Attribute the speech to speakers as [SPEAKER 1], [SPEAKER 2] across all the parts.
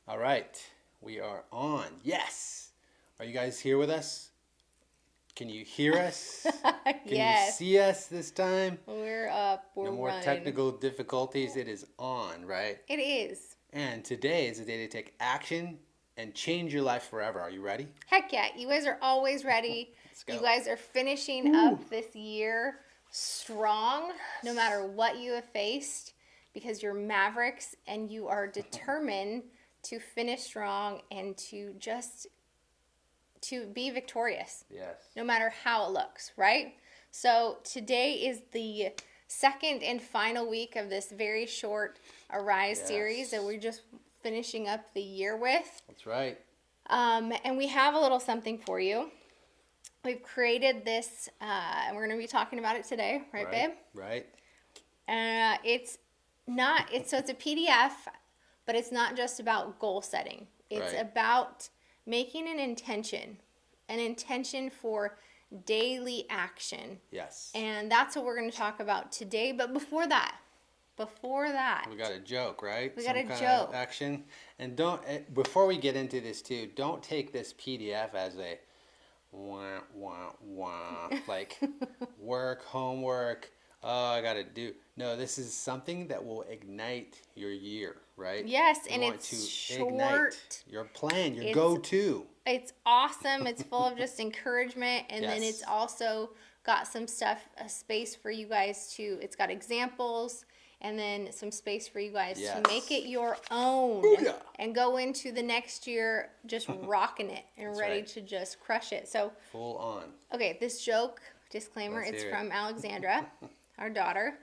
[SPEAKER 1] All right, we are on. Yes. Are you guys here with us? Can you hear us? Can you
[SPEAKER 2] Yes,
[SPEAKER 1] see us this time?
[SPEAKER 2] we're up, we're
[SPEAKER 1] No more
[SPEAKER 2] running.
[SPEAKER 1] technical difficulties. It is on, right?
[SPEAKER 2] It is.
[SPEAKER 1] And today is the day to take action and change your life forever. Are you ready?
[SPEAKER 2] Heck yeah, you guys are always ready.
[SPEAKER 1] Let's go.
[SPEAKER 2] You guys are finishing
[SPEAKER 1] Woo.
[SPEAKER 2] up this year strong, no matter what you have faced, because you're Mavericks and you are determined to finish strong and to be victorious,
[SPEAKER 1] Yes.
[SPEAKER 2] no matter how it looks, right? So today is the second and final week of this very short Arise
[SPEAKER 1] Yes.
[SPEAKER 2] series that we're just finishing up the year with.
[SPEAKER 1] That's right.
[SPEAKER 2] And we have a little something for you. We've created this, and we're going to be talking about it today, right, babe?
[SPEAKER 1] Right.
[SPEAKER 2] It's a PDF, but it's not just about goal setting. It's
[SPEAKER 1] Right.
[SPEAKER 2] about making an intention for daily action.
[SPEAKER 1] Yes.
[SPEAKER 2] And that's what we're going to talk about today. But before that,
[SPEAKER 1] We got a joke, right?
[SPEAKER 2] We got a
[SPEAKER 1] Some kind
[SPEAKER 2] joke.
[SPEAKER 1] of action. And before we get into this too, don't take this PDF as a wah, wah, wah, like work, homework, oh, I got to do. No, this is something that will ignite your year, right?
[SPEAKER 2] yes,
[SPEAKER 1] You
[SPEAKER 2] and
[SPEAKER 1] want
[SPEAKER 2] it's
[SPEAKER 1] to
[SPEAKER 2] short.
[SPEAKER 1] ignite your plan, your
[SPEAKER 2] It's-
[SPEAKER 1] go-to.
[SPEAKER 2] It's awesome. It's full of just encouragement, and then
[SPEAKER 1] Yes.
[SPEAKER 2] it's also got some stuff, a space for you guys to. It's got examples, and then some space for you guys
[SPEAKER 1] Yes.
[SPEAKER 2] to make it your own
[SPEAKER 1] Booyah.
[SPEAKER 2] and go into the next year just rocking it and
[SPEAKER 1] That's
[SPEAKER 2] ready
[SPEAKER 1] right.
[SPEAKER 2] to just crush it. So,
[SPEAKER 1] Full on.
[SPEAKER 2] okay, this joke disclaimer.
[SPEAKER 1] Let's
[SPEAKER 2] It's
[SPEAKER 1] hear it.
[SPEAKER 2] from Alexandra, our daughter,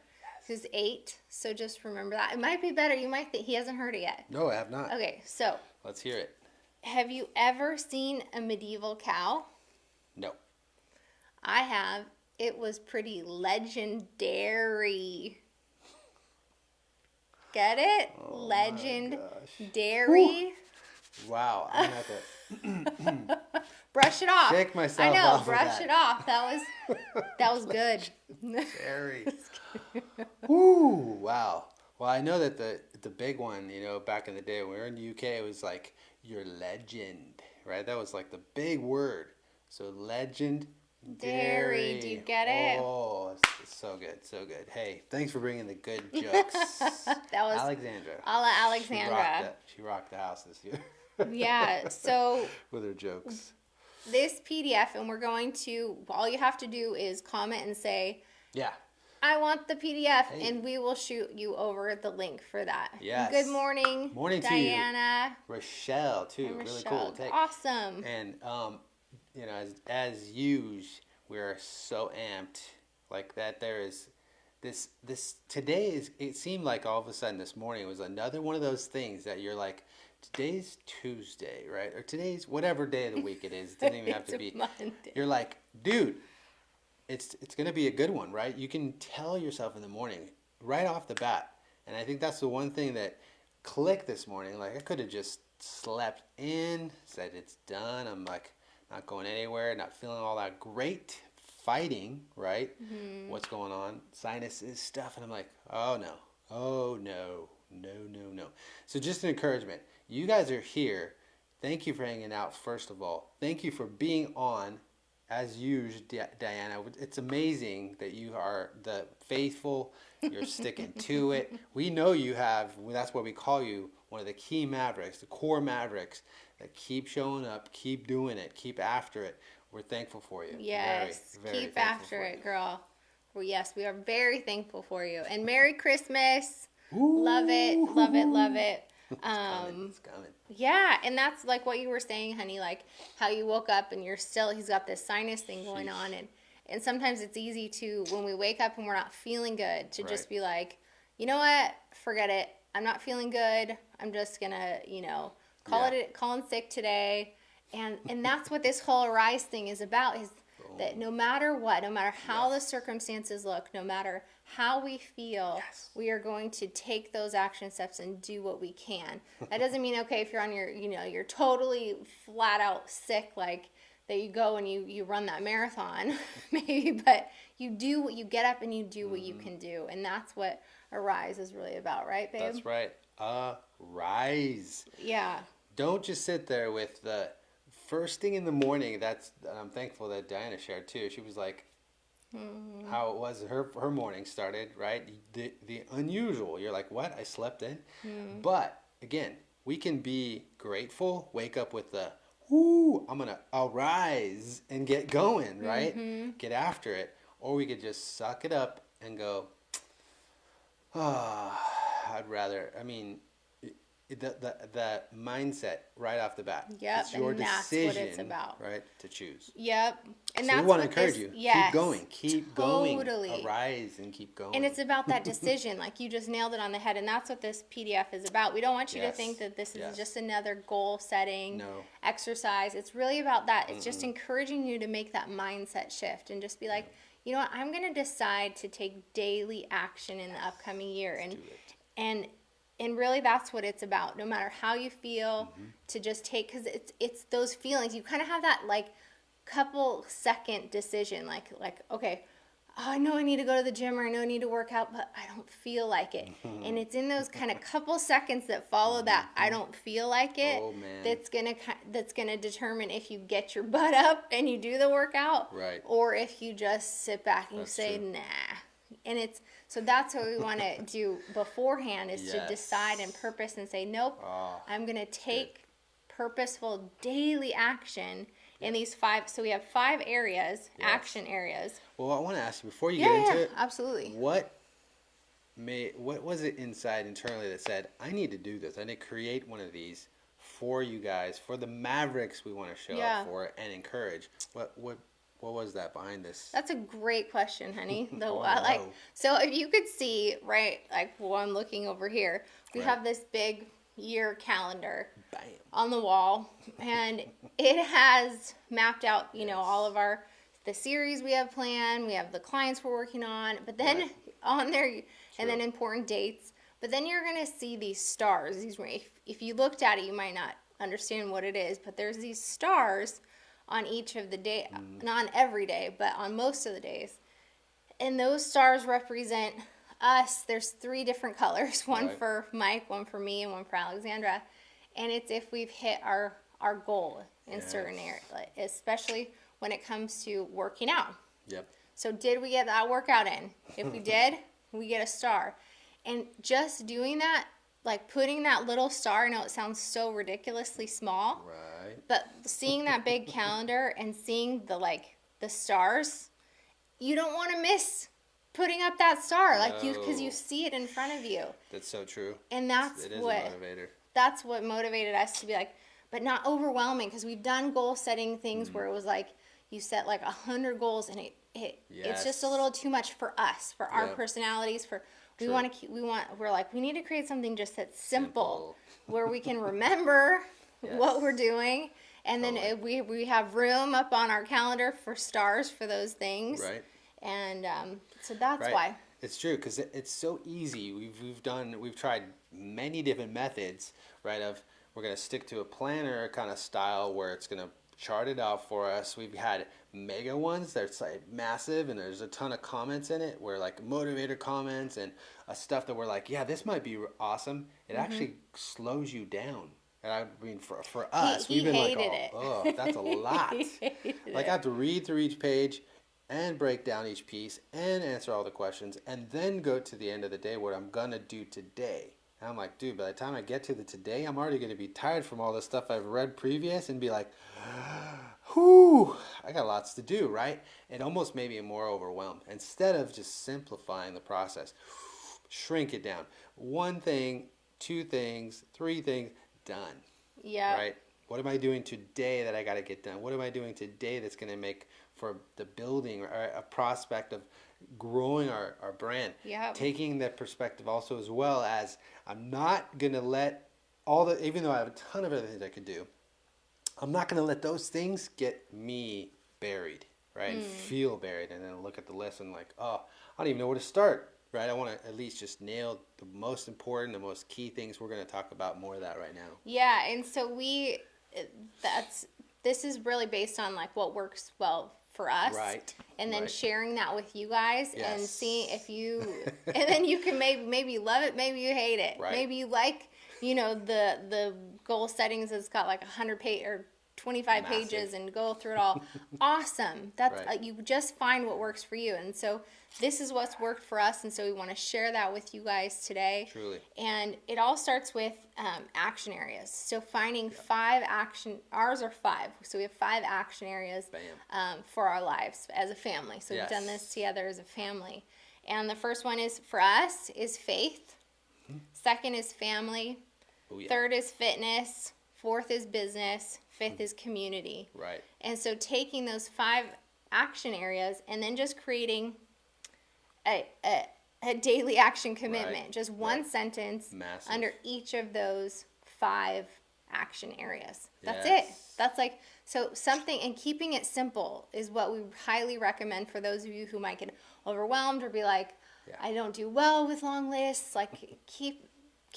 [SPEAKER 2] who's 8. So just remember that. It might be better. You might think he hasn't heard it yet.
[SPEAKER 1] No, I have not.
[SPEAKER 2] Okay, so
[SPEAKER 1] Let's hear it.
[SPEAKER 2] have you ever seen a medieval cow?
[SPEAKER 1] No.
[SPEAKER 2] I have. It was pretty legendary. Get it?
[SPEAKER 1] Oh my gosh.
[SPEAKER 2] Legendary.
[SPEAKER 1] Wow. I'm going to have to
[SPEAKER 2] Brush it off.
[SPEAKER 1] shake myself
[SPEAKER 2] I know.
[SPEAKER 1] off of
[SPEAKER 2] Brush
[SPEAKER 1] that.
[SPEAKER 2] it off. That was good.
[SPEAKER 1] Very. Woo! Wow. Well, I know that the big one, back in the day when we were in the UK, it was like your legend, right? That was like the big word. So legend.
[SPEAKER 2] Dairy. Do you get it?
[SPEAKER 1] Oh, it's so good, so good. Hey, thanks for bringing the good jokes.
[SPEAKER 2] That was
[SPEAKER 1] Alexandra.
[SPEAKER 2] a la Alexandra.
[SPEAKER 1] She rocked the house this year.
[SPEAKER 2] Yeah. So
[SPEAKER 1] With her jokes.
[SPEAKER 2] this PDF, and we're going to. All you have to do is comment and say,
[SPEAKER 1] Yeah.
[SPEAKER 2] I want the PDF,
[SPEAKER 1] Hey.
[SPEAKER 2] and we will shoot you over the link for that.
[SPEAKER 1] Yes.
[SPEAKER 2] Good morning.
[SPEAKER 1] Morning to you.
[SPEAKER 2] Diana.
[SPEAKER 1] Rochelle, too.
[SPEAKER 2] And
[SPEAKER 1] Really
[SPEAKER 2] Rochelle.
[SPEAKER 1] cool. Take.
[SPEAKER 2] Awesome.
[SPEAKER 1] And as usual, we're so amped like that. There is this today is. It seemed like all of a sudden this morning was another one of those things that you're like, today's Tuesday, right? Or today's whatever day of the week it is. It doesn't even have to
[SPEAKER 2] It's a
[SPEAKER 1] be.
[SPEAKER 2] Monday.
[SPEAKER 1] You're like, dude, it's gonna be a good one, right? You can tell yourself in the morning right off the bat, and I think that's the one thing that clicked this morning. Like I could have just slept in, said it's done. I'm like not going anywhere, not feeling all that great, fighting, right?
[SPEAKER 2] Mm-hmm.
[SPEAKER 1] What's going on? Sinuses stuff, and I'm like, oh no, oh no, no, no, no. So just an encouragement. You guys are here. Thank you for hanging out. First of all, thank you for being on. As usual, Diana, it's amazing that you are the faithful. You're sticking to it. We know you have. That's why we call you one of the key Mavericks, the core Mavericks that keep showing up, keep doing it, keep after it. We're thankful for you.
[SPEAKER 2] Yes.
[SPEAKER 1] Very, very
[SPEAKER 2] Keep
[SPEAKER 1] thankful
[SPEAKER 2] after
[SPEAKER 1] for
[SPEAKER 2] it,
[SPEAKER 1] you.
[SPEAKER 2] girl. Well, yes, we are very thankful for you. And Merry Christmas.
[SPEAKER 1] Ooh.
[SPEAKER 2] Love it. Love it. Love it.
[SPEAKER 1] It's coming. It's coming.
[SPEAKER 2] Yeah, and that's like what you were saying, honey, like how you woke up and he's got this sinus thing going on, and sometimes it's easy to, when we wake up and we're not feeling good, to just
[SPEAKER 1] Right.
[SPEAKER 2] be like, you know what, forget it, I'm not feeling good, I'm just gonna, call in sick today, and that's what this whole Arise thing is about, is that no matter what, no matter how the circumstances look, no matter how we feel,
[SPEAKER 1] Yes.
[SPEAKER 2] we are going to take those action steps and do what we can. That doesn't mean, okay, if you're on you're totally flat out sick, like that you go and you run that marathon, maybe, but you get up and you do what you can do. And that's what Arise is really about, right, babe?
[SPEAKER 1] That's right. Arise.
[SPEAKER 2] Yeah.
[SPEAKER 1] Don't just sit there with the first thing in the morning. I'm thankful that Diana shared too. She was like, how it was her morning started, right? The unusual. You're like, what? I slept in. But again, we can be grateful, wake up with the whoo, I'll rise and get going, right? Get after it. Or we could just suck it up and go, ah, the mindset right off the bat.
[SPEAKER 2] Yep,
[SPEAKER 1] It's your
[SPEAKER 2] and that's
[SPEAKER 1] decision,
[SPEAKER 2] what it's about.
[SPEAKER 1] right, to choose.
[SPEAKER 2] Yep. And
[SPEAKER 1] So we
[SPEAKER 2] that's
[SPEAKER 1] want to
[SPEAKER 2] what
[SPEAKER 1] encourage
[SPEAKER 2] this,
[SPEAKER 1] you.
[SPEAKER 2] yes,
[SPEAKER 1] Keep going.
[SPEAKER 2] totally.
[SPEAKER 1] Arise and keep going.
[SPEAKER 2] And it's about that decision. Like you just nailed it on the head. And that's what this PDF is about. We don't want you to think that this is just another goal setting exercise. It's really about that. It's just encouraging you to make that mindset shift and just be like, you know what, I'm going to decide to take daily action in the upcoming year. And really that's what it's about. No matter how you feel, to just take, because it's those feelings. You kind of have that like couple second decision, like okay, oh, I know I need to go to the gym, or I know I need to work out, but I don't feel like it. And it's in those kind of couple seconds that follow that I don't feel like it, that's gonna determine if you get your butt up and you do the workout,
[SPEAKER 1] right,
[SPEAKER 2] or if you just sit back and you say nah. And so that's what we want to do beforehand, is to decide and purpose and say, nope, I'm going to take purposeful daily action in these 5. So we have 5 areas, action areas.
[SPEAKER 1] Well, I want to ask you before you get into it.
[SPEAKER 2] Absolutely.
[SPEAKER 1] What was it inside internally that said, I need to do this? I need to create one of these for you guys, for the Mavericks we want to show up for and encourage. What was that behind this?
[SPEAKER 2] That's a great question, honey.
[SPEAKER 1] No.
[SPEAKER 2] So if you could see, right, like I'm looking over here, we have this big year calendar on the wall, and it has mapped out, all of the series we have planned, we have the clients we're working on, but then on there, and then important dates. But then you're going to see these stars. If you looked at it, you might not understand what it is, but there's these stars on each of the day, not on every day, but on most of the days. And those stars represent us. There's 3 different colors, one for Mike, one for me, and one for Alexandra. And it's if we've hit our goal in certain areas, especially when it comes to working out.
[SPEAKER 1] Yep.
[SPEAKER 2] So did we get that workout in? If we did, we get a star. And just doing that, like putting that little star, I know it sounds so ridiculously small.
[SPEAKER 1] Right.
[SPEAKER 2] But seeing that big calendar and seeing the stars, you don't want to miss putting up that star, because you see it in front of you.
[SPEAKER 1] That's so true.
[SPEAKER 2] And that's what motivated us to be like, but not overwhelming, because we've done goal setting things where it was like you set like 100 goals, and it's just a little too much for us, for our personalities, we need to create something just that's simple. Where we can remember what we're doing, and then we have room up on our calendar for stars for those things.
[SPEAKER 1] Right.
[SPEAKER 2] And so that's why.
[SPEAKER 1] It's true, because it's so easy. We've tried many different methods, right? We're gonna stick to a planner kind of style where it's gonna chart it out for us. We've had mega ones that's like massive, and there's a ton of comments in it, where like motivator comments and stuff that we're like, yeah, this might be awesome. It actually slows you down. And I mean, for us, we've been like, oh, that's a lot. Like I have to read through each page and break down each piece and answer all the questions, and then go to the end of the day, what I'm gonna do today. And I'm like, dude, by the time I get to the today, I'm already gonna be tired from all the stuff I've read previous, and be like, whew, I got lots to do, right? It almost made me more overwhelmed. Instead of just simplifying the process, shrink it down. 1 thing, 2 things, 3 things, done.
[SPEAKER 2] Yeah.
[SPEAKER 1] Right? What am I doing today that I got to get done? What am I doing today that's going to make for the building or a prospect of growing our brand?
[SPEAKER 2] Yeah.
[SPEAKER 1] Taking that perspective also, as well as I'm not going to let even though I have a ton of other things I could do, I'm not going to let those things get me buried, right? And feel buried, and then look at the list and like, oh, I don't even know where to start, right? I want to at least just nail the most important, the most key things. We're going to talk about more of that right now.
[SPEAKER 2] Yeah, and so this is really based on like what works well for us,
[SPEAKER 1] right?
[SPEAKER 2] And then sharing that with you guys, and seeing if and then you can maybe love it, maybe you hate it,
[SPEAKER 1] right.
[SPEAKER 2] Maybe you like the goal settings that's got like 100 page or 25
[SPEAKER 1] Massive.
[SPEAKER 2] pages and go through it all. Awesome. That's
[SPEAKER 1] Right.
[SPEAKER 2] you just find what works for you. And so this is what's worked for us. And so we want to share that with you guys today.
[SPEAKER 1] Truly.
[SPEAKER 2] And it all starts with action areas. So finding 5 action, ours are 5. So we have 5 action areas for our lives as a family. So we've done this together as a family. And the first one is for us is faith. Second is family.
[SPEAKER 1] Oh, yeah.
[SPEAKER 2] Third is fitness. Fourth is business. Fifth is community.
[SPEAKER 1] Right.
[SPEAKER 2] And so taking those 5 action areas and then just creating a daily action commitment,
[SPEAKER 1] Right.
[SPEAKER 2] just one sentence
[SPEAKER 1] Massive.
[SPEAKER 2] under each of those 5 action areas. That's
[SPEAKER 1] Yes.
[SPEAKER 2] it. That's like, so something, and keeping it simple is what we highly recommend for those of you who might get overwhelmed or be like, I don't do well with long lists. Like, keep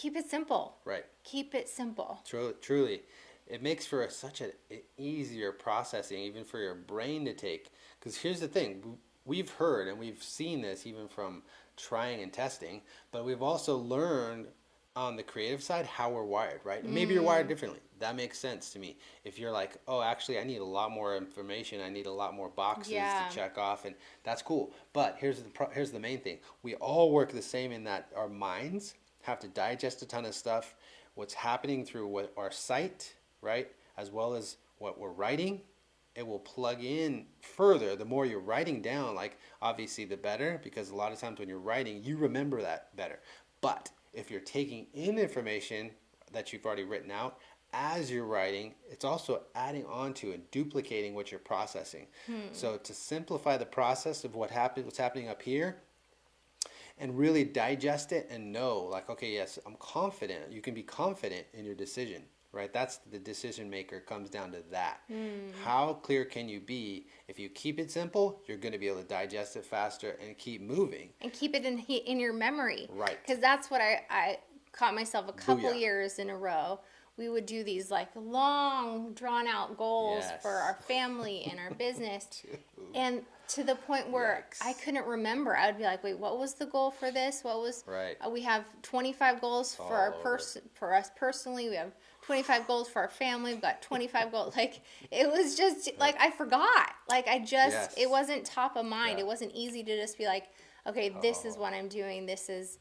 [SPEAKER 2] it simple.
[SPEAKER 1] Right.
[SPEAKER 2] Keep it simple.
[SPEAKER 1] Truly. It makes for such an easier processing, even for your brain to take. Because here's the thing. We've heard and we've seen this even from trying and testing, but we've also learned on the creative side how we're wired, right? And maybe you're wired differently. That makes sense to me. If you're like, oh, actually, I need a lot more information. I need a lot more boxes to check off, and that's cool. But here's the main thing. We all work the same in that our minds have to digest a ton of stuff. What's happening through what our sight, right, as well as what we're writing, it will plug in further. The more you're writing down, like obviously the better, because a lot of times when you're writing, you remember that better. But if you're taking in information that you've already written out as you're writing, it's also adding on to and duplicating what you're processing. So to simplify the process of what's happening up here, and really digest it and know, like, okay, yes, I'm confident. You can be confident in your decision, right? That's the decision maker comes down to that. How clear can you be? If you keep it simple, you're going to be able to digest it faster and keep moving.
[SPEAKER 2] And keep it in your memory.
[SPEAKER 1] Right.
[SPEAKER 2] Because that's what I caught myself a couple
[SPEAKER 1] Booyah.
[SPEAKER 2] years in a row. We would do these like long, drawn out goals for our family and our business. And to the point where I couldn't remember. I would be like, wait, what was the goal for this? What was we have 25 goals for for us personally. We have 25 goals for our family. We've got 25 goals. Like, it was just like I forgot. Like, it wasn't top of mind. It wasn't easy to just be like, okay, this is what I'm doing. This is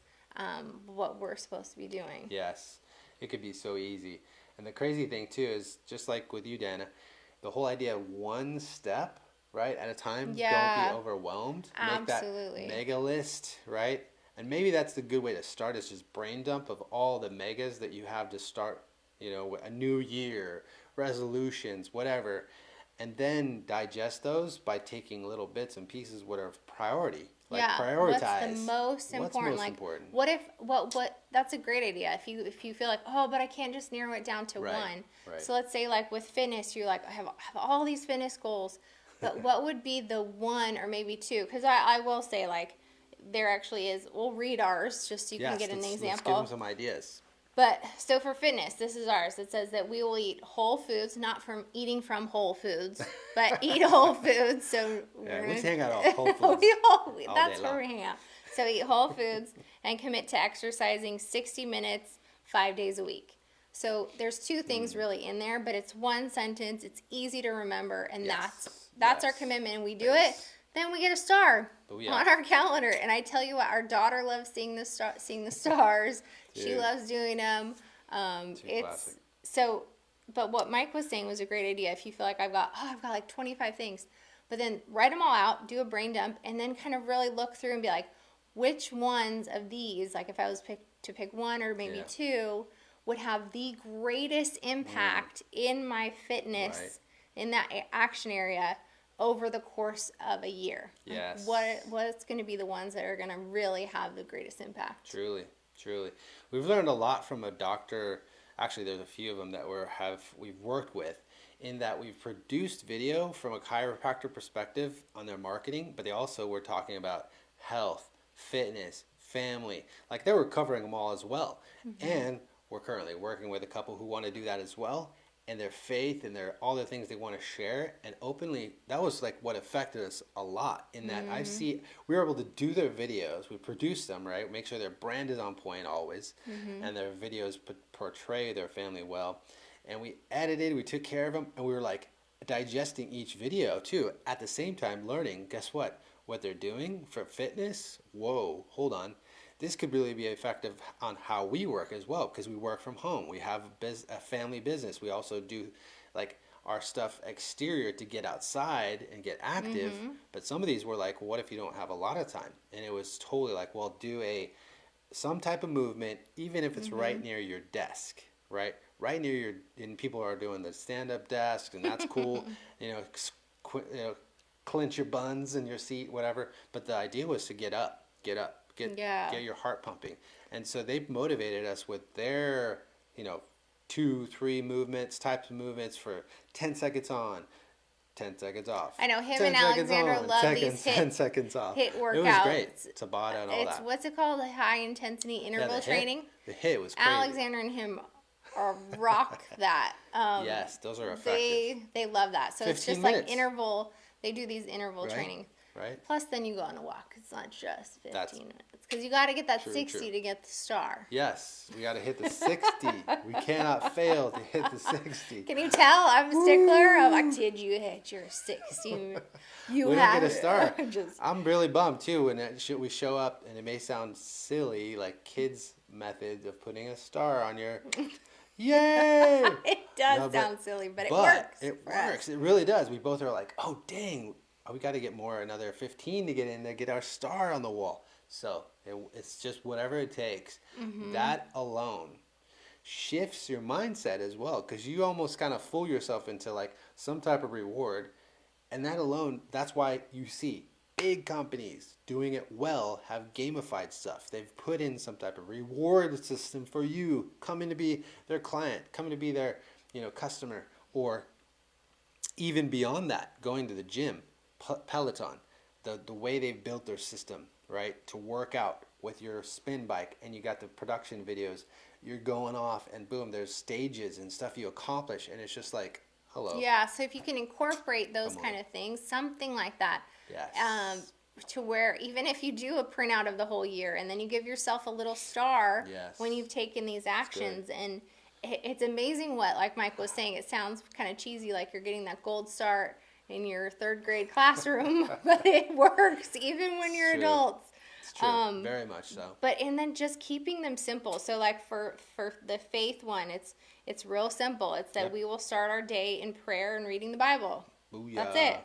[SPEAKER 2] what we're supposed to be doing.
[SPEAKER 1] Yes. It could be so easy. And the crazy thing too is, just like with you, Dana, the whole idea of one step, right, at a time.
[SPEAKER 2] Yeah.
[SPEAKER 1] Don't be overwhelmed.
[SPEAKER 2] Absolutely.
[SPEAKER 1] Make that mega list, right? And maybe that's the good way to start, is just brain dump of all the megas that you have to start, a new year, resolutions, whatever. And then digest those by taking little bits and pieces, what are priority. Like, prioritize.
[SPEAKER 2] What's the most important?
[SPEAKER 1] What's most important?
[SPEAKER 2] What that's a great idea. If you feel like, oh, but I can't just narrow it down to one.
[SPEAKER 1] Right.
[SPEAKER 2] So let's say, like, with fitness, you're like, I have all these fitness goals, but what would be the one or maybe 2? Because I will say, like, there actually is. We'll read ours just so you can get an example.
[SPEAKER 1] Let's give them some ideas.
[SPEAKER 2] But so for fitness, this is ours. It says that we will eat whole foods, not from eating from Whole Foods, but eat whole foods. So
[SPEAKER 1] let's hang out all Whole Foods.
[SPEAKER 2] That's where we hang out. So eat whole foods and commit to exercising 60 minutes, 5 days a week. So there's 2 things really in there, but it's one sentence. It's easy to remember, and that's our commitment. And we do it, then we get a star on our calendar. And I tell you what, our daughter loves seeing the stars. She loves doing them. It's so. But what Mike was saying was a great idea. If you feel like I've got like 25 things, but then write them all out, do a brain dump, and then kind of really look through and be like, which ones of these, like if I was to pick one or maybe 2, would have the greatest impact in my fitness in that action area over the course of a year.
[SPEAKER 1] Yes.
[SPEAKER 2] Like what's going to be the ones that are going to really have the greatest impact?
[SPEAKER 1] Truly. We've learned a lot from a doctor. Actually, there's a few of them that we've worked with, in that we've produced video from a chiropractor perspective on their marketing, but they also were talking about health, fitness, family. Like, they were covering them all as well. And we're currently working with a couple who want to do that as well. and their faith and their all the things they want to share and openly. That was like what affected us a lot in that we were able to do their videos, we produced them, right, make sure their brand is on point always, and their videos portray their family well, and we edited, we took care of them, and we were like digesting each video too at the same time learning, guess what they're doing for fitness. Whoa, hold on, this could really be effective on how we work as well, because we work from home. We have a family business. We also do like our stuff exterior to get outside and get active. But some of these were like, what if you don't have a lot of time? And it was totally like, well, do some type of movement, even if it's right near your desk, right? Right near and people are doing the stand-up desk, and that's cool. you know, clench your buns in your seat, whatever. But the idea was to get up. Get your heart pumping. And so they motivated us with their, 2-3 types of movements for 10 seconds on, 10 seconds off.
[SPEAKER 2] I know him and Alexander love these
[SPEAKER 1] 10 seconds off.
[SPEAKER 2] HIIT workouts.
[SPEAKER 1] It was great. Tabata and all that.
[SPEAKER 2] What's it called? High intensity interval training.
[SPEAKER 1] The HIIT was crazy.
[SPEAKER 2] Alexander and him rock that.
[SPEAKER 1] Yes, those are effective.
[SPEAKER 2] They love that. So it's just
[SPEAKER 1] minutes.
[SPEAKER 2] like interval. They do these interval training.
[SPEAKER 1] Right.
[SPEAKER 2] Plus, then you go on a walk. It's not just 15 minutes. Because you got to get that 60 to get the star.
[SPEAKER 1] Yes, we got to hit the 60. We cannot fail to hit the 60.
[SPEAKER 2] Can you tell? I'm a stickler. I'm like, did you hit your 60?
[SPEAKER 1] We didn't get a star. I'm really bummed, too, when we show up, and it may sound silly, like kids' method of putting a star on your... Yay!
[SPEAKER 2] It does sound silly, but it works.
[SPEAKER 1] It works. It really does. We both are like, oh, dang. We got to get another 15 to get in to get our star on the wall. So it's just whatever it takes. That alone shifts your mindset as well, because you almost kind of fool yourself into like some type of reward. And that alone, that's why you see big companies doing it well have gamified stuff. They've put in some type of reward system for you coming to be their client, coming to be their customer, or even beyond that, going to the gym. Peloton, the way they've built their system, right, to work out with your spin bike, and you got the production videos, you're going off, and boom, there's stages and stuff you accomplish, and it's just like, hello.
[SPEAKER 2] Yeah, so if you can incorporate those kind of things, something like that,
[SPEAKER 1] yes.
[SPEAKER 2] To where even if you do a printout of the whole year, and then you give yourself a little star when you've taken these actions, and it's amazing what, like Mike was saying, it sounds kind of cheesy, like you're getting that gold star in your 3rd grade classroom, but it works even when you're adults.
[SPEAKER 1] It's true. Very much so.
[SPEAKER 2] And then just keeping them simple. So like for the faith one, it's real simple. It's that we will start our day in prayer and reading the Bible.
[SPEAKER 1] Booyah.
[SPEAKER 2] That's it.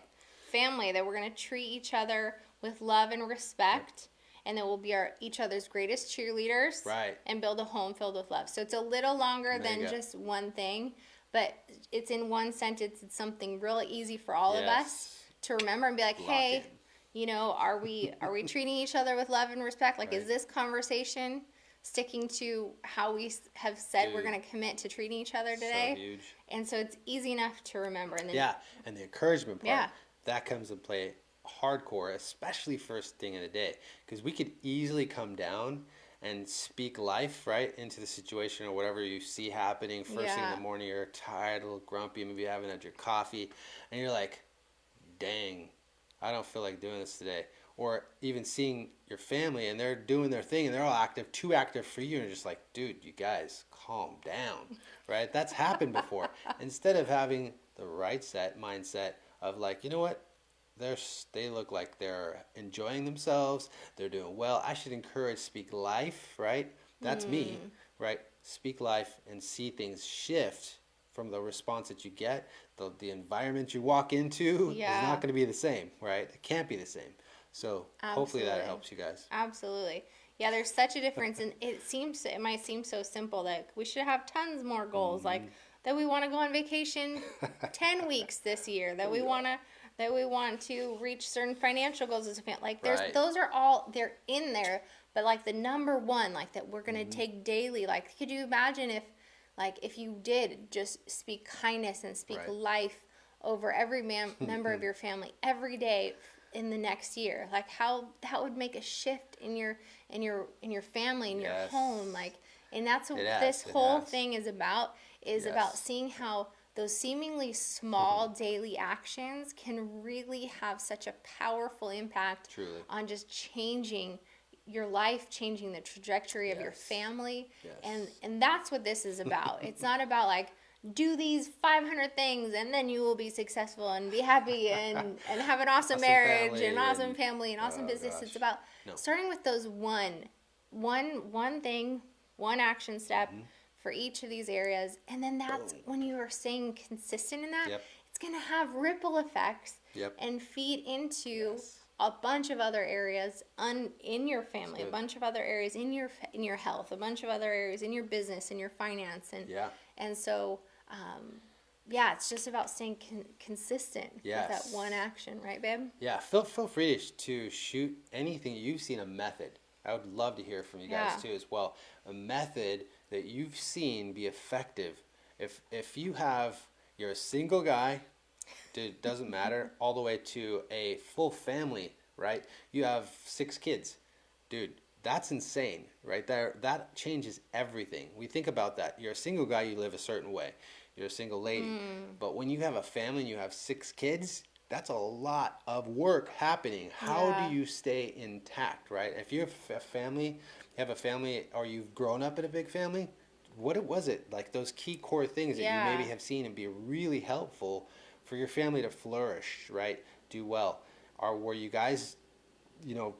[SPEAKER 2] Family, that we're going to treat each other with love and respect, and that we'll be each other's greatest cheerleaders,
[SPEAKER 1] right,
[SPEAKER 2] and build a home filled with love. So it's a little longer than just one thing, but it's in one sentence. It's something really easy for all of us to remember and be like, hey, are we treating each other with love and respect? Like, is this conversation sticking to how we have said we're going to commit to treating each other today?
[SPEAKER 1] So huge.
[SPEAKER 2] And so it's easy enough to remember. And then,
[SPEAKER 1] and the encouragement part, that comes to play hardcore, especially first thing in the day, because we could easily come down and speak life right into the situation or whatever you see happening first thing in the morning. You're tired, a little grumpy, maybe you haven't had your coffee, and you're like, dang, I don't feel like doing this today. Or even seeing your family and they're doing their thing and they're all active, too active for you, and you're just like, dude, you guys calm down, right? That's happened before. Instead of having the right mindset of like, you know what? They look like they're enjoying themselves. They're doing well. I should encourage, speak life, right? That's me, right? Speak life and see things shift from the response that you get. The environment you walk into is not going to be the same, right? It can't be the same. So hopefully that helps you guys.
[SPEAKER 2] Absolutely. Yeah, there's such a difference, and it might seem so simple that we should have tons more goals, like that we want to go on vacation 10 weeks this year, that we want to reach certain financial goals as a family. Like those are all, they're in there, but like the number one, like that we're going to take daily. Like, could you imagine if you did just speak kindness and speak life over every member of your family every day in the next year? Like, how that would make a shift in your family, in your home. Like, and that's what this whole thing is about. About seeing how those seemingly small daily actions can really have such a powerful impact
[SPEAKER 1] Truly.
[SPEAKER 2] on just changing your life, changing the trajectory of your
[SPEAKER 1] Yes.
[SPEAKER 2] family.
[SPEAKER 1] Yes.
[SPEAKER 2] And that's what this is about. It's not about like do these 500 things and then you will be successful and be happy and have an awesome marriage
[SPEAKER 1] family
[SPEAKER 2] and awesome
[SPEAKER 1] and
[SPEAKER 2] family and awesome
[SPEAKER 1] oh
[SPEAKER 2] business.
[SPEAKER 1] gosh.
[SPEAKER 2] It's about
[SPEAKER 1] No.
[SPEAKER 2] starting with those one thing, one action step for each of these areas, and then that's
[SPEAKER 1] Boom.
[SPEAKER 2] when you are staying consistent in that.
[SPEAKER 1] Yep.
[SPEAKER 2] It's going to have ripple effects
[SPEAKER 1] Yep.
[SPEAKER 2] and feed into
[SPEAKER 1] Yes.
[SPEAKER 2] a bunch of other areas in your family, a
[SPEAKER 1] good.
[SPEAKER 2] bunch of other areas in your health, a bunch of other areas in your business, in your finance,
[SPEAKER 1] Yeah.
[SPEAKER 2] and so yeah, it's just about staying consistent
[SPEAKER 1] Yes.
[SPEAKER 2] with that one action, right, babe?
[SPEAKER 1] Yeah, feel free to shoot anything you've seen a method. I would love to hear from you guys
[SPEAKER 2] Yeah.
[SPEAKER 1] too as well. A method that you've seen be effective. If you have you're a single guy, it doesn't matter, all the way to a full family, right? You have 6 kids. Dude, that's insane, right there. That changes everything. We think about that. You're a single guy, you live a certain way. You're a single lady. But when you have a family and you have 6 kids, that's a lot of work happening. How
[SPEAKER 2] Yeah.
[SPEAKER 1] do you stay intact, right? If you have a family, or you've grown up in a big family, what was it like those key core things that you
[SPEAKER 2] Yeah.
[SPEAKER 1] maybe have seen and be really helpful for your family to flourish, right? Do well. Or were you guys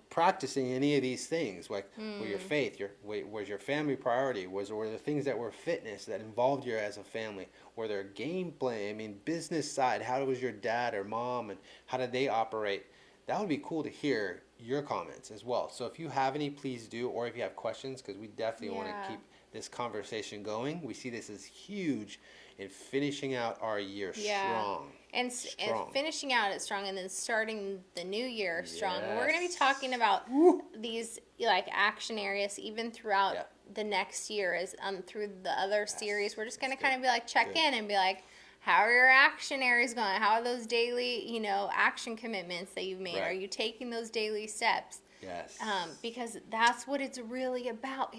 [SPEAKER 1] practicing any of these things? Like, were your faith, was your family priority? Were the things that were fitness that involved you as a family? Were there gameplay? I mean, business side. How was your dad or mom, and how did they operate? That would be cool to hear your comments as well. So if you have any, please do, or if you have questions, because we definitely want
[SPEAKER 2] Yeah.
[SPEAKER 1] to keep this conversation going. We see this as huge in finishing out our year strong.
[SPEAKER 2] And
[SPEAKER 1] Strong.
[SPEAKER 2] finishing out it strong, and then starting the new year strong. And we're going to be
[SPEAKER 1] Yes.
[SPEAKER 2] talking about these like action areas even throughout
[SPEAKER 1] Yeah.
[SPEAKER 2] the next year, as through the other series. We're just going to
[SPEAKER 1] That's
[SPEAKER 2] kind of be like check
[SPEAKER 1] Good.
[SPEAKER 2] in and be like, how are your action areas going? How are those daily, action commitments that you've made?
[SPEAKER 1] Right.
[SPEAKER 2] Are you taking those daily steps?
[SPEAKER 1] Yes.
[SPEAKER 2] Because that's what it's really about.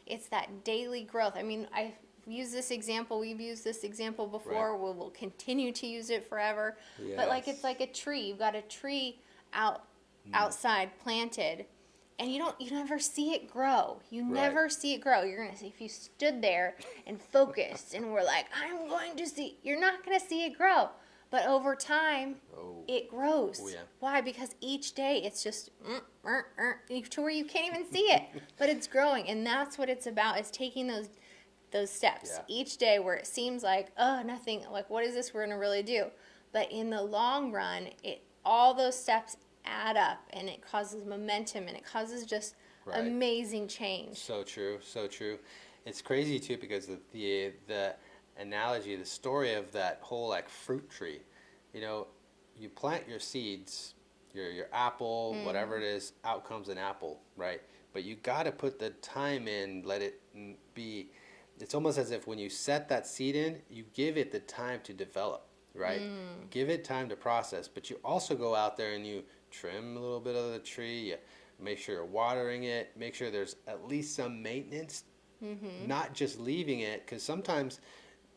[SPEAKER 2] It's that daily growth. I mean, we've used this example before.
[SPEAKER 1] Right.
[SPEAKER 2] We'll continue to use it forever. But like
[SPEAKER 1] Yes.
[SPEAKER 2] it's like a tree. You've got a tree outside planted, and you never see it grow. You
[SPEAKER 1] Right.
[SPEAKER 2] never see it grow. You're gonna see, if you stood there and focused and were like, I'm going to see. You're not gonna see it grow. But over time,
[SPEAKER 1] Oh.
[SPEAKER 2] it grows.
[SPEAKER 1] Oh, yeah.
[SPEAKER 2] Why? Because each day it's just to where you can't even see it, but it's growing, and that's what it's about. Is taking those steps
[SPEAKER 1] Yeah.
[SPEAKER 2] each day where it seems like nothing. Like, what is this we're gonna really do? But in the long run, all those steps add up, and it causes momentum, and it causes just
[SPEAKER 1] Right.
[SPEAKER 2] amazing change.
[SPEAKER 1] So true, so true. It's crazy too, because the analogy, the story of that whole like fruit tree, you plant your seeds, your apple, whatever it is, out comes an apple, right? But you got to put the time in, let it be. It's almost as if when you set that seed in, you give it the time to develop, right? Give it time to process, but you also go out there and you trim a little bit of the tree, you make sure you're watering it, make sure there's at least some maintenance, not just leaving it, because sometimes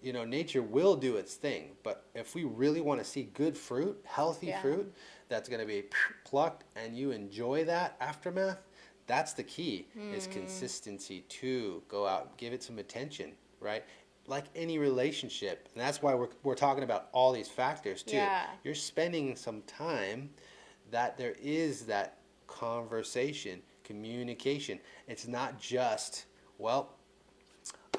[SPEAKER 1] nature will do its thing, but if we really want to see good fruit, healthy
[SPEAKER 2] Yeah.
[SPEAKER 1] fruit that's going to be plucked and you enjoy that aftermath, that's the key. Is consistency to go out, give it some attention, right? Like any relationship, and that's why we're talking about all these factors too.
[SPEAKER 2] Yeah.
[SPEAKER 1] You're spending some time that there is that conversation, communication. It's not just, well,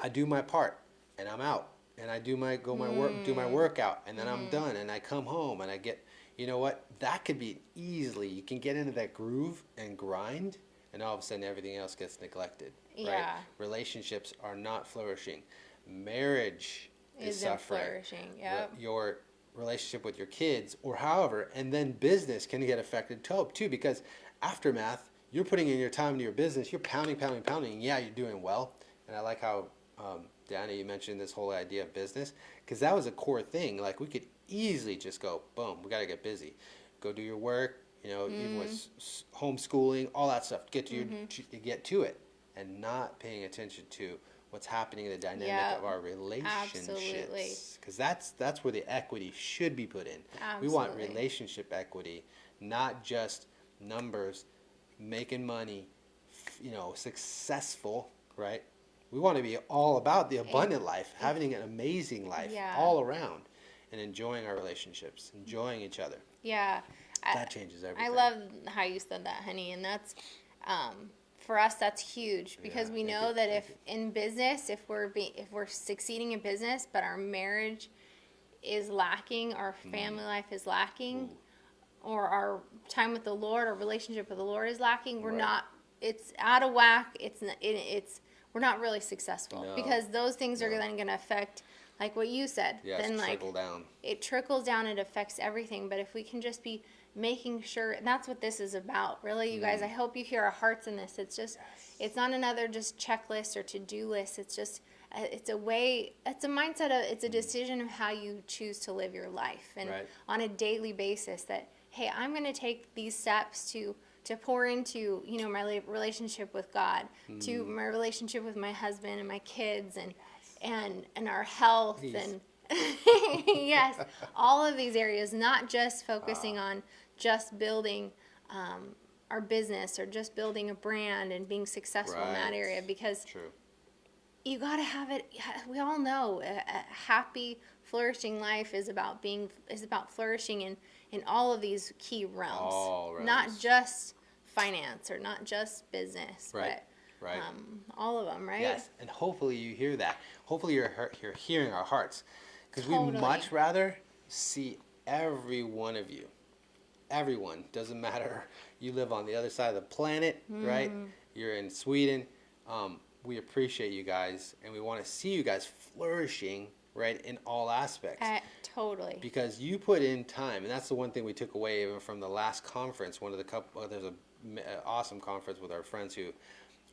[SPEAKER 1] I do my part and I'm out, and I do my workout, and then I'm done, and I come home and I get, what? That could be easily, you can get into that groove and grind, and all of a sudden everything else gets neglected, right?
[SPEAKER 2] Yeah.
[SPEAKER 1] Relationships are not flourishing. Marriage is
[SPEAKER 2] Isn't
[SPEAKER 1] suffering.
[SPEAKER 2] flourishing. Yep.
[SPEAKER 1] Your relationship with your kids, or however, and then business can get affected too, because aftermath, you're putting in your time into your business, you're pounding, and yeah, you're doing well. And I like how Diana, you mentioned this whole idea of business, because that was a core thing. Like, we could easily just go, boom, we got to get busy, go do your work, even with homeschooling, all that stuff, get to it, and not paying attention to what's happening in the dynamic
[SPEAKER 2] Yep.
[SPEAKER 1] of our
[SPEAKER 2] Absolutely.
[SPEAKER 1] relationships, because that's where the equity should be put in. We want
[SPEAKER 2] Absolutely.
[SPEAKER 1] relationship equity, not just numbers, making money, successful, right? We want to be all about the abundant life, having an amazing life
[SPEAKER 2] Yeah.
[SPEAKER 1] all around, and enjoying our relationships, enjoying each other.
[SPEAKER 2] Yeah.
[SPEAKER 1] That changes everything.
[SPEAKER 2] I love how you said that, honey, and that's for us that's huge because
[SPEAKER 1] Yeah,
[SPEAKER 2] we
[SPEAKER 1] thank
[SPEAKER 2] know
[SPEAKER 1] you,
[SPEAKER 2] that
[SPEAKER 1] thank
[SPEAKER 2] if in business, if we're succeeding in business, but our marriage is lacking, our family life is lacking, or our time with the Lord, our relationship with the Lord is lacking, we're
[SPEAKER 1] Right.
[SPEAKER 2] not. It's out of whack. It's we're not really successful
[SPEAKER 1] No.
[SPEAKER 2] because those things are
[SPEAKER 1] No.
[SPEAKER 2] then going to affect, like what you said.
[SPEAKER 1] Yes,
[SPEAKER 2] then
[SPEAKER 1] trickle down.
[SPEAKER 2] it trickles down. It affects everything. But if we can just be making sure, and that's what this is about, really, you guys. I hope you hear our hearts in this. It's just, it's not another just checklist or to-do list. It's just, it's a way, it's a mindset of, it's a decision of how you choose to live your life, and
[SPEAKER 1] Right.
[SPEAKER 2] on a daily basis. That hey, I'm going to take these steps to pour into my relationship with God, to my relationship with my husband and my kids, and our health,
[SPEAKER 1] Please.
[SPEAKER 2] and yes, all of these areas, not just focusing on just building our business or just building a brand and being successful in that
[SPEAKER 1] Right.
[SPEAKER 2] area, because
[SPEAKER 1] True.
[SPEAKER 2] you got to have it. We all know a happy, flourishing life is about flourishing in all of these key realms,
[SPEAKER 1] All realms.
[SPEAKER 2] not just finance or not just business,
[SPEAKER 1] Right. Right.
[SPEAKER 2] but all of them, right?
[SPEAKER 1] Yes, and hopefully you hear that. Hopefully you're hearing our hearts, because we
[SPEAKER 2] Totally.
[SPEAKER 1] much rather see every one of you. Everyone, doesn't matter. You live on the other side of the planet, right? You're in Sweden. We appreciate you guys, and we want to see you guys flourishing, right, in all aspects.
[SPEAKER 2] Totally.
[SPEAKER 1] Because you put in time, and that's the one thing we took away even from the last conference. There's an awesome conference with our friends who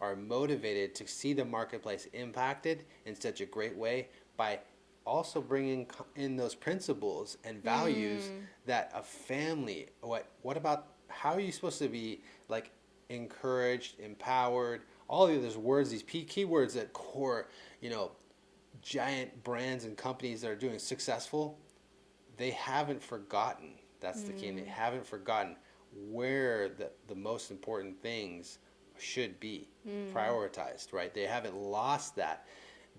[SPEAKER 1] are motivated to see the marketplace impacted in such a great way by also bringing in those principles and values that a family. What about how are you supposed to be like encouraged, empowered? All of these words, these key words that core, giant brands and companies that are doing successful, they haven't forgotten. That's the key. They haven't forgotten where the most important things should be prioritized, right? They haven't lost that.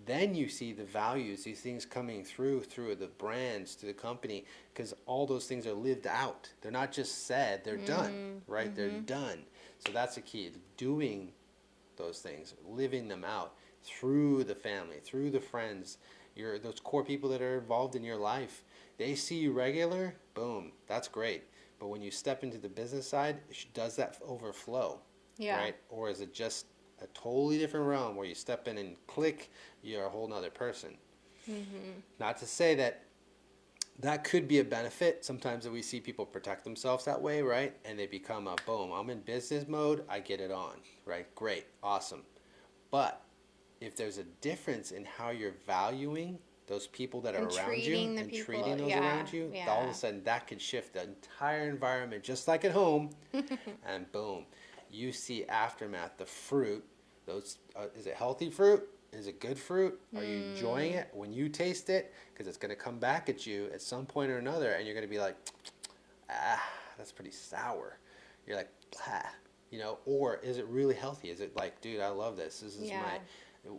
[SPEAKER 1] Then you see the values, these things coming through the brands to the company, because all those things are lived out. They're not just said, they're done, right? They're done. So that's the key, doing those things, living them out through the family, through the friends, those core people that are involved in your life. They see you regular, boom, that's great. But when you step into the business side, does that overflow?
[SPEAKER 2] Yeah.
[SPEAKER 1] Right? Or is it just a totally different realm where you step in and click, you're a whole nother person? Not to say that could be a benefit. Sometimes that we see people protect themselves that way, right? And they become a boom, I'm in business mode, I get it on, right? Great, awesome. But if there's a difference in how you're valuing those people that are
[SPEAKER 2] And
[SPEAKER 1] around you
[SPEAKER 2] treating the
[SPEAKER 1] and
[SPEAKER 2] people,
[SPEAKER 1] treating those
[SPEAKER 2] yeah,
[SPEAKER 1] around you,
[SPEAKER 2] yeah.
[SPEAKER 1] all of a sudden that could shift the entire environment, just like at home. And boom, you see aftermath, the fruit. Those is it healthy fruit? Is it good fruit? Are you enjoying it when you taste it? Because it's going to come back at you at some point or another, and you're going to be like, that's pretty sour. You're like, blah, or is it really healthy? Is it like, dude, I love this. This is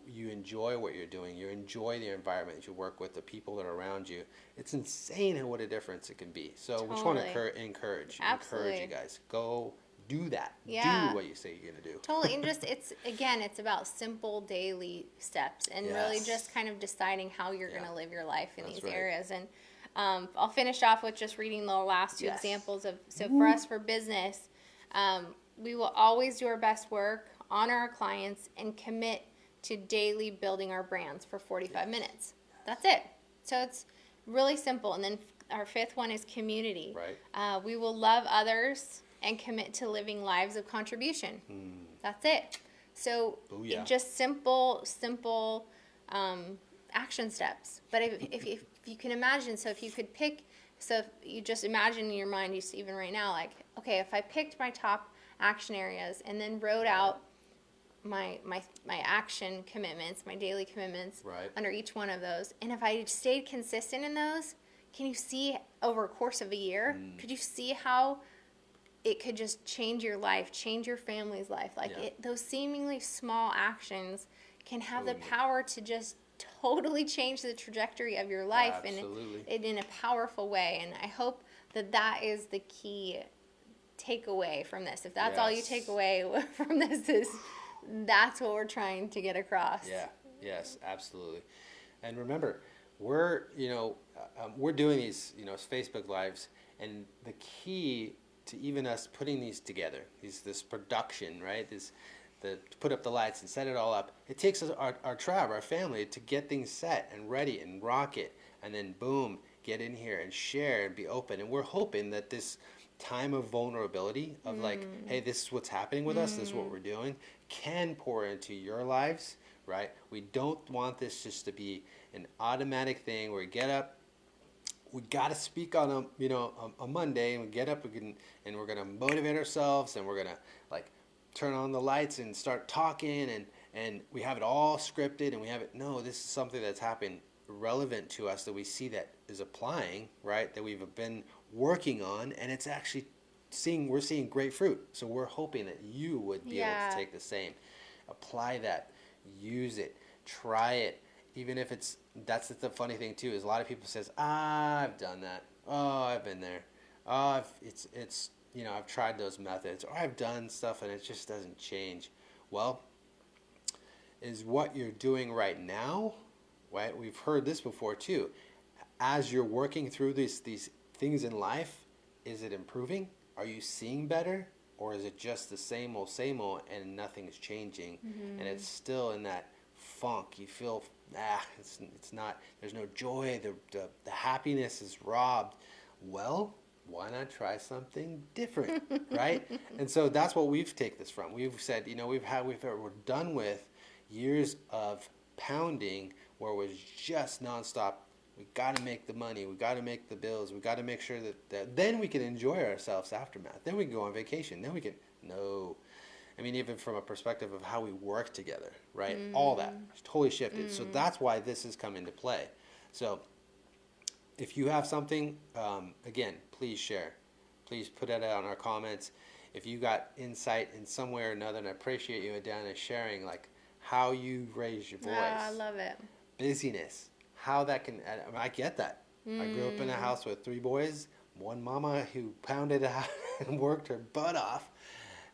[SPEAKER 1] you enjoy what you're doing. You enjoy the environment that you work with, the people that are around you. It's insane what a difference it can be. So we just want to encourage you guys. Go do that.
[SPEAKER 2] Yeah.
[SPEAKER 1] Do what you say you're going to do.
[SPEAKER 2] Totally. And just, it's about simple daily steps and really just kind of deciding how you're going to live your life in these areas. And I'll finish off with just reading the last two examples of, so for us, for business, we will always do our best work, honor our clients, and commit to daily building our brands for 45 minutes. That's it. So it's really simple. And then our fifth one is community.
[SPEAKER 1] Right.
[SPEAKER 2] We will love others and commit to living lives of contribution. That's it. So just simple action steps. But if you can imagine, so if you could pick, so if you just imagine in your mind, even right now, like, okay, if I picked my top action areas and then wrote out my action commitments, my daily commitments
[SPEAKER 1] Right.
[SPEAKER 2] under each one of those. And if I stayed consistent in those, can you see over a course of a year, could you see how it could just change your life, change your family's life? Like
[SPEAKER 1] Yeah.
[SPEAKER 2] those seemingly small actions can have the
[SPEAKER 1] Totally.
[SPEAKER 2] power to just totally change the trajectory of your life
[SPEAKER 1] Absolutely.
[SPEAKER 2] in a powerful way. And I hope that that is the key takeaway from this. If that's all you
[SPEAKER 1] Yes.
[SPEAKER 2] take away from this, is that's what we're trying to get across.
[SPEAKER 1] Yeah. Yes. Absolutely. And remember, we're doing these, Facebook lives, and the key to even us putting these together, this production, right? To put up the lights and set it all up. It takes us, our tribe, our family, to get things set and ready and rock it, and then boom, get in here and share and be open. And we're hoping that this time of vulnerability, of like, hey, this is what's happening with us, this is what we're doing, can pour into your lives, right? We don't want this just to be an automatic thing where we get up, we got to speak on a Monday, and we get up and we're gonna motivate ourselves, and we're gonna like turn on the lights and start talking, and we have it all scripted, and we have it. No, this is something that's happened relevant to us, that we see that is applying, right? That we've been working on, and it's actually we're seeing great fruit. So we're hoping that you would be able to take the same, apply that, use it, try it. Even if that's the funny thing too, is a lot of people says, I've done that. Oh, I've been there. Oh, I've tried those methods, or I've done stuff and it just doesn't change. Well, is what you're doing right now, right? We've heard this before too. As you're working through these things in life, is it improving? Are you seeing better? Or is it just the same old and nothing's changing? And it's still in that funk. You feel, it's not, there's no joy, the happiness is robbed. Well, why not try something different, right? And so that's what we've taken this from. We've said, we're done with years of pounding where it was just nonstop. We got to make the money. We got to make the bills. We got to make sure that then we can enjoy ourselves aftermath. Then we can go on vacation. Then we can, no. I mean, even from a perspective of how we work together, right? All that totally shifted. So that's why this has come into play. So if you have something, again, please share. Please put it out in our comments. If you got insight in some way or another, and I appreciate you, Adana, sharing like how you raise your voice.
[SPEAKER 2] I love it.
[SPEAKER 1] Busyness. How that can, I get that. I grew up in a house with 3 boys, one mama who pounded out and worked her butt off,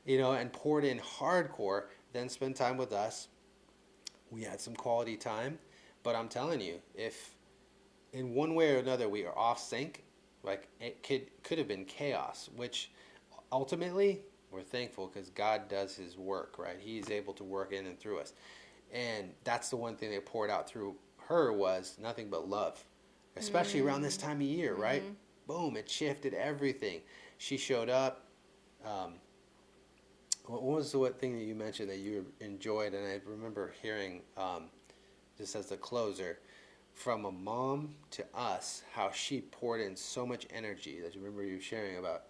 [SPEAKER 1] and poured in hardcore, then spent time with us. We had some quality time, but I'm telling you, if in one way or another we are off sync, like it could have been chaos, which ultimately we're thankful because God does his work, right? He's able to work in and through us. And that's the one thing that poured out through her was nothing but love, especially around this time of year, right? Boom, it shifted everything. She showed up. What was the one thing that you mentioned that you enjoyed? And I remember hearing, just as a closer, from a mom to us, how she poured in so much energy. That you remember you sharing about,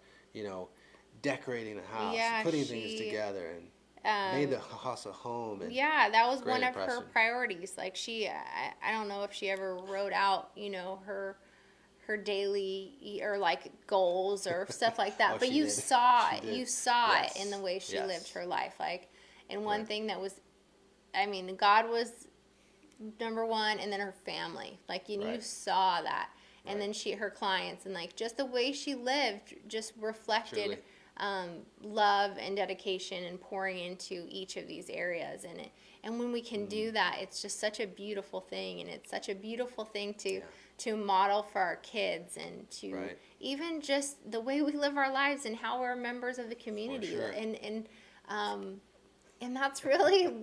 [SPEAKER 1] decorating the house, putting things together, and made the house a home. And
[SPEAKER 2] that was one of
[SPEAKER 1] impression.
[SPEAKER 2] her priorities. Like I don't know if she ever wrote out, her daily or like goals or stuff like that. But you saw it. You saw it in the way she lived her life. Like, and one thing that was, God was number one, and then her family. Like, you saw that. And then her clients, and like just the way she lived just reflected love and dedication and pouring into each of these areas. And when we can do that, it's just such a beautiful thing, and it's such a beautiful thing to model for our kids, and to even just the way we live our lives and how we're members of the community. And that's really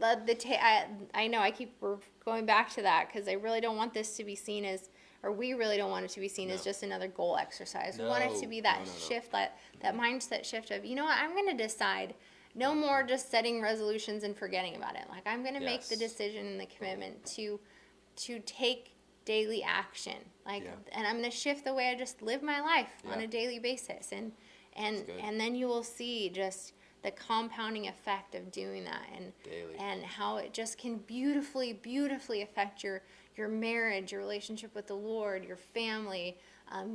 [SPEAKER 2] I know I keep going back to that because I really don't want this to be seen as, or we really don't want it to be seen as just another goal exercise. We want it to be that shift, that mindset shift of, what, I'm going to decide no more just setting resolutions and forgetting about it. Like, I'm going to make the decision and the commitment to take daily action. Like, and I'm going to shift the way I just live my life on a daily basis. And then you will see just the compounding effect of doing that,
[SPEAKER 1] Daily.
[SPEAKER 2] and how it just can beautifully affect your marriage, your relationship with the Lord, your family,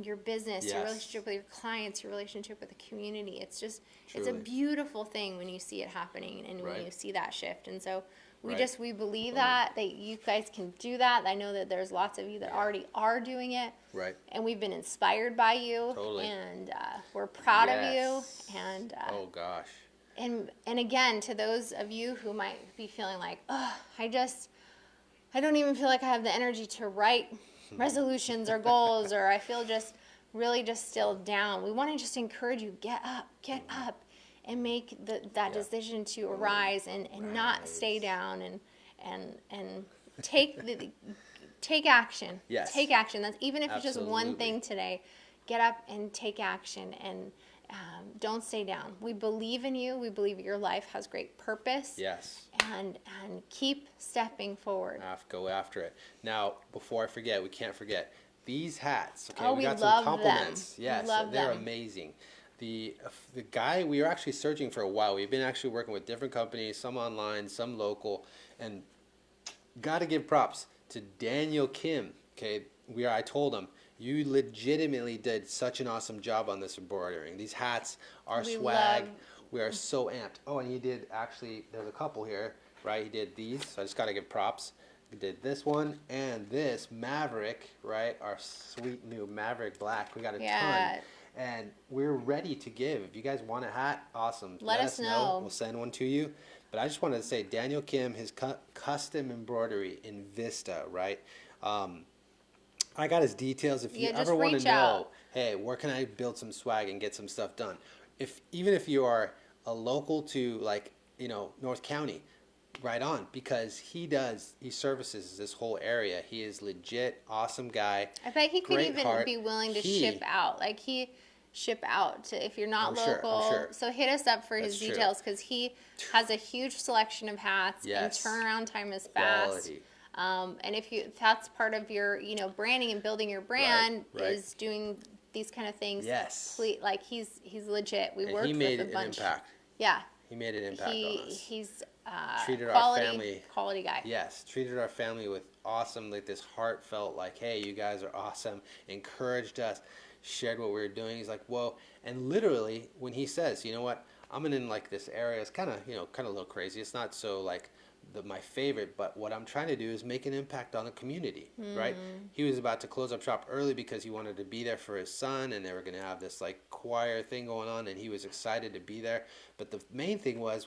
[SPEAKER 2] your business, your
[SPEAKER 1] Yes.
[SPEAKER 2] relationship with your clients, your relationship with the community. It's just, it's a
[SPEAKER 1] Truly.
[SPEAKER 2] beautiful thing when you see it happening and when
[SPEAKER 1] Right.
[SPEAKER 2] you see that shift. And so
[SPEAKER 1] Right.
[SPEAKER 2] we believe
[SPEAKER 1] Boom.
[SPEAKER 2] that you guys can do that. I know that there's lots of you that already are doing it.
[SPEAKER 1] Right.
[SPEAKER 2] And we've been inspired by you.
[SPEAKER 1] Totally.
[SPEAKER 2] And we're proud of
[SPEAKER 1] Yes.
[SPEAKER 2] you. And
[SPEAKER 1] oh gosh.
[SPEAKER 2] and again, to those of you who might be feeling like, oh, I don't even feel like I have the energy to write resolutions or goals, or I feel just really just still down. We want to just encourage you, get up and make that decision to arise and not stay down and take action.
[SPEAKER 1] Yes.
[SPEAKER 2] Take action. That's even if it's just one
[SPEAKER 1] Absolutely.
[SPEAKER 2] thing today. Get up and take action and don't stay down. We believe in you. We believe your life has great purpose.
[SPEAKER 1] Yes.
[SPEAKER 2] And keep stepping forward.
[SPEAKER 1] Go after it. Now, before I forget, we can't forget these hats. Okay,
[SPEAKER 2] Oh,
[SPEAKER 1] we
[SPEAKER 2] we
[SPEAKER 1] got
[SPEAKER 2] love
[SPEAKER 1] some compliments.
[SPEAKER 2] them.
[SPEAKER 1] Yes,
[SPEAKER 2] We love
[SPEAKER 1] they're
[SPEAKER 2] them.
[SPEAKER 1] amazing. The guy we were actually searching for a while. We've been actually working with different companies, some online, some local, and got to give props to Daniel Kim. Okay, I told him, you legitimately did such an awesome job on this embroidering. These hats are
[SPEAKER 2] We
[SPEAKER 1] swag.
[SPEAKER 2] love-
[SPEAKER 1] We are so amped. Oh, and he did actually, there's a couple here, right? He did these, so I just got to give props. He did this one and this Maverick, right? Our sweet new Maverick Black. We got a ton. And we're ready to give. If you guys want a hat, awesome.
[SPEAKER 2] Let us know.
[SPEAKER 1] We'll send one to you. But I just wanted to say, Daniel Kim, his custom embroidery in Vista, right? I got his details. If you
[SPEAKER 2] Yeah, just
[SPEAKER 1] ever want to
[SPEAKER 2] reach
[SPEAKER 1] know,
[SPEAKER 2] out.
[SPEAKER 1] hey, where can I build some swag and get some stuff done? Even if you are a local to North County, right on, because he services this whole area. He is legit awesome guy.
[SPEAKER 2] I bet he could
[SPEAKER 1] great
[SPEAKER 2] even
[SPEAKER 1] heart.
[SPEAKER 2] be willing to ship out. Like ship out to if you're not
[SPEAKER 1] I'm sure,
[SPEAKER 2] local.
[SPEAKER 1] I'm sure.
[SPEAKER 2] So hit us up for his
[SPEAKER 1] That's true.
[SPEAKER 2] details because he has a huge selection of hats
[SPEAKER 1] Yes.
[SPEAKER 2] and turnaround time is fast.
[SPEAKER 1] Quality.
[SPEAKER 2] And if that's part of your branding and building your brand
[SPEAKER 1] Right.
[SPEAKER 2] is doing these kind of things.
[SPEAKER 1] Yes.
[SPEAKER 2] Like he's legit. We
[SPEAKER 1] And
[SPEAKER 2] worked
[SPEAKER 1] he made
[SPEAKER 2] with a bunch.
[SPEAKER 1] an impact.
[SPEAKER 2] Yeah.
[SPEAKER 1] He made an impact on us.
[SPEAKER 2] He's
[SPEAKER 1] Treated our
[SPEAKER 2] quality
[SPEAKER 1] family.
[SPEAKER 2] quality guy.
[SPEAKER 1] Yes, treated our family with awesome, like this heartfelt, like, hey, you guys are awesome, encouraged us, shared what we were doing. He's like, whoa. And literally, when he says, you know what, I'm in like this area, it's kind of a little crazy. It's not so like my favorite, but what I'm trying to do is make an impact on the community, right? He was about to close up shop early because he wanted to be there for his son, and they were going to have this like choir thing going on, and he was excited to be there. But the main thing was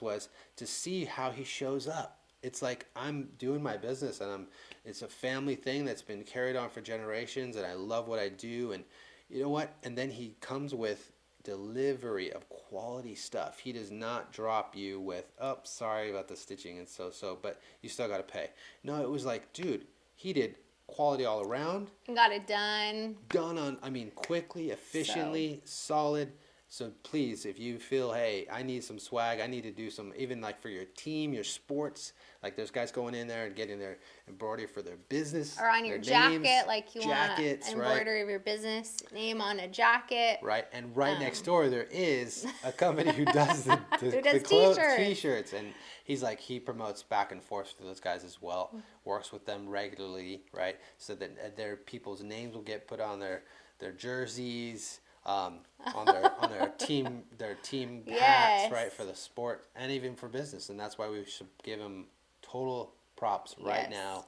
[SPEAKER 1] to see how he shows up. It's like I'm doing my business, and it's a family thing that's been carried on for generations, and I love what I do, and you know what? And then he comes with delivery of quality stuff. He does not drop you with, oh, sorry about the stitching and so, but you still got to pay. No, it was like, dude, he did quality all around.
[SPEAKER 2] Got it done.
[SPEAKER 1] Quickly, efficiently, solid. So please, if you feel, hey, I need some swag, I need to do some, even like for your team, your sports, like there's guys going in there and getting their embroidery for their business.
[SPEAKER 2] Or on your
[SPEAKER 1] their names,
[SPEAKER 2] jacket, like you
[SPEAKER 1] jackets,
[SPEAKER 2] want an embroidery of your business name on a jacket.
[SPEAKER 1] Right, and next door there is a company who does
[SPEAKER 2] Who does
[SPEAKER 1] t-shirts, and he's like, he promotes back and forth to those guys as well, works with them regularly, right, so that their people's names will get put on their jerseys, on their team
[SPEAKER 2] Yes.
[SPEAKER 1] hats, right, for the sport and even for business, and that's why we should give him total props right
[SPEAKER 2] Yes.
[SPEAKER 1] now.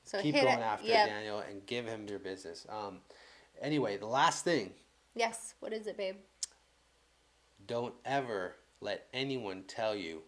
[SPEAKER 2] So
[SPEAKER 1] Keep
[SPEAKER 2] hit
[SPEAKER 1] going
[SPEAKER 2] it.
[SPEAKER 1] after
[SPEAKER 2] Yep.
[SPEAKER 1] it, Daniel, and give him your business. Anyway, the last thing.
[SPEAKER 2] Yes. What is it, babe?
[SPEAKER 1] Don't ever let anyone tell you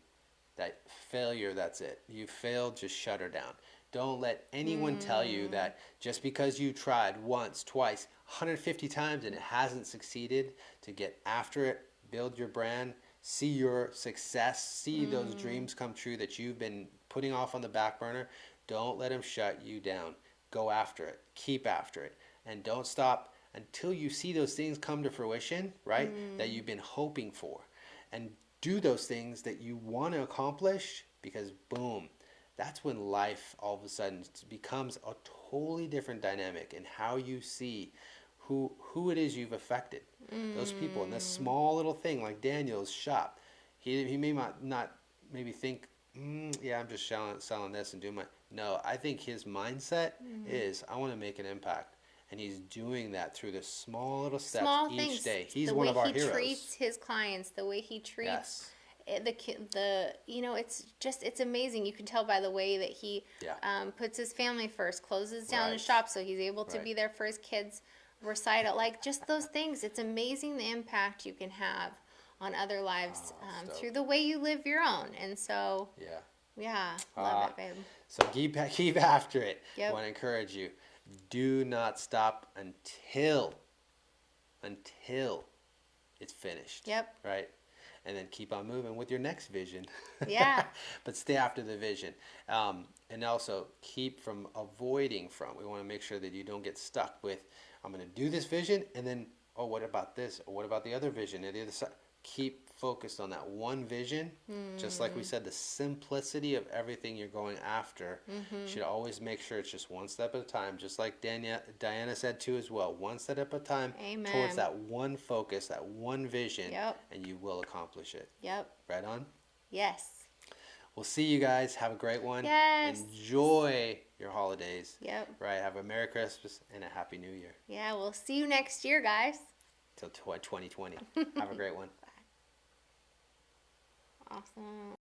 [SPEAKER 1] that failure, that's it. You failed, just shut her down. Don't let anyone tell you that just because you tried once, twice, 150 times and it hasn't succeeded, to get after it, build your brand, see your success, see those dreams come true that you've been putting off on the back burner. Don't let them shut you down. Go after it. Keep after it. And don't stop until you see those things come to fruition, right? That you've been hoping for. And do those things that you want to accomplish, because boom, that's when life all of a sudden becomes a totally different dynamic in how you see who it is you've affected. Those people in this small little thing like Daniel's shop. He may not maybe think, yeah, I'm just selling this and doing my. No, I think his mindset is, I want to make an impact. And he's doing that through the small little steps
[SPEAKER 2] Small
[SPEAKER 1] each
[SPEAKER 2] things.
[SPEAKER 1] day. He's
[SPEAKER 2] The
[SPEAKER 1] one
[SPEAKER 2] way
[SPEAKER 1] of our
[SPEAKER 2] he
[SPEAKER 1] heroes.
[SPEAKER 2] treats his clients, the way he treats
[SPEAKER 1] Yes.
[SPEAKER 2] the it's amazing. You can tell by the way that he
[SPEAKER 1] Yeah.
[SPEAKER 2] puts his family first, closes down his
[SPEAKER 1] Right.
[SPEAKER 2] shop so he's able to
[SPEAKER 1] Right.
[SPEAKER 2] be there for his kids recital. Like just those things. It's amazing the impact you can have on other lives
[SPEAKER 1] Stoked.
[SPEAKER 2] through the way you live your own. And so
[SPEAKER 1] Yeah.
[SPEAKER 2] yeah, love it, babe.
[SPEAKER 1] So keep after it.
[SPEAKER 2] Yep.
[SPEAKER 1] I want to encourage you. Do not stop until it's finished.
[SPEAKER 2] Yep.
[SPEAKER 1] Right? And then keep on moving with your next vision.
[SPEAKER 2] Yeah.
[SPEAKER 1] But stay after the vision. And also keep from avoiding from. We want to make sure that you don't get stuck with, I'm going to do this vision and then, oh, what about this? Or what about the other vision or the other side? Keep focused on that one vision. Just like we said, the simplicity of everything you're going after should always make sure it's just one step at a time. Just like Diana said too as well. One step at a time.
[SPEAKER 2] Amen.
[SPEAKER 1] Towards that one focus, that one vision.
[SPEAKER 2] Yep.
[SPEAKER 1] And you will accomplish it.
[SPEAKER 2] Yep.
[SPEAKER 1] Right on?
[SPEAKER 2] Yes.
[SPEAKER 1] We'll see you guys. Have a great one.
[SPEAKER 2] Yes.
[SPEAKER 1] Enjoy your holidays.
[SPEAKER 2] Yep.
[SPEAKER 1] Right. Have a Merry Christmas and a Happy New Year.
[SPEAKER 2] Yeah, we'll see you next year, guys.
[SPEAKER 1] Till 2020. Have a great one.
[SPEAKER 2] Awesome.